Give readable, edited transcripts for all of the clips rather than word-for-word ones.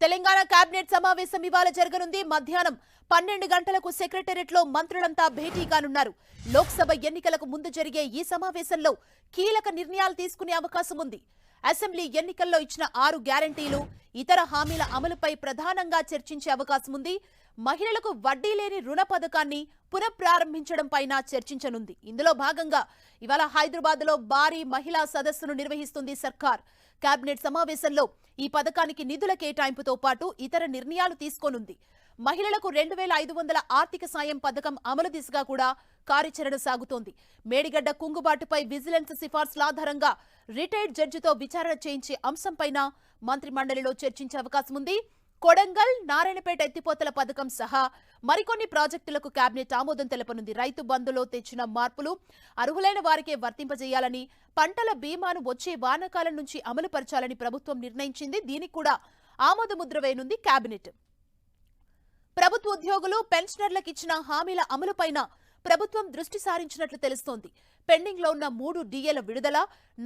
Telangana cabinet సమావేశం ఇవాళ జరగనుంది. మధ్యాహ్నం 12 గంటలకు సెక్రటేరియట్ లో మంత్రులంతా భేటీ కానున్నారు. లోక్సభ ఎన్నికలకు ముందు జరిగే ఈ సమావేశంలో కీలక నిర్ణయాలు తీసుకునే అవకాశం ఉంది. అసెంబ్లీ ఎన్నికల్లో ఇచ్చిన 6 గ్యారంటీలు, ఇతర హామీల అమలుపై ప్రధానంగా చర్చించే అవకాశం ఉంది. మహిళలకు వడ్డీ లేని రుణ పథకాన్ని పునఃప్రారంభించడం పైన చర్చించనుంది. ఇందులో భాగంగా ఇవాళ హైదరాబాద్ లో భారీ మహిళా సదస్సును నిర్వహిస్తుంది సర్కార్. కేబినెట్ సమావేశంలో ఈ పథకానికి నిధుల కేటాయింపుతో పాటు ఇతర నిర్ణయాలు తీసుకోనుంది. మహిళలకు 2500 ఆర్థిక సాయం పథకం అమలు దిశగా కూడా కార్యాచరణ సాగుతోంది. మేడిగడ్డ కుంగుబాటుపై విజిలెన్స్ సిఫార్సుల ఆధారంగా రిటైర్డ్ జడ్జితో విచారణ చేయించే అంశంపైన మంత్రి మండలిలో చర్చించే అవకాశం ఉంది. కొడంగల్, నారాయణపేట ఎత్తిపోతల పథకం సహా మరికొన్ని ప్రాజెక్టులకు కేబినెట్ ఆమోదం తెలపనుంది. రైతు బంధులో తెచ్చిన మార్పులు అర్హులైన వారికే వర్తింపజేయాలని, పంటల బీమాను వచ్చే వానాకాలం నుంచి అమలు పరచాలని ప్రభుత్వం నిర్ణయించింది. దీనికి కూడా ఆమోదముద్ర వేయనుంది కేబినెట్. ప్రభుత్వ ఉద్యోగులు, పెన్షనర్లకు ఇచ్చిన హామీల అమలుపైన ప్రభుత్వం దృష్టి సారించినట్లు తెలుస్తోంది. పెండింగ్ లో ఉన్న 3 డిఏల విడుదల,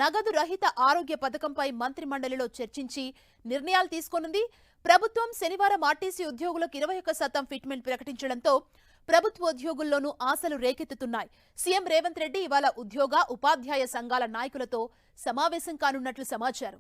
నగదు రహిత ఆరోగ్య పథకంపై మంత్రి మండలిలో చర్చించి నిర్ణయాలు తీసుకోనుంది. ప్రభుత్వం శనివారం ఆర్టీసీ ఉద్యోగులకు 21% ఫిట్మెంట్ ప్రకటించడంతో ప్రభుత్వ ఉద్యోగుల్లోనూ ఆశలు రేకెత్తుతున్నాయి. సీఎం రేవంత్ రెడ్డి ఇవాళ ఉద్యోగ, ఉపాధ్యాయ సంఘాల నాయకులతో సమావేశం కానున్నట్లు సమాచారం.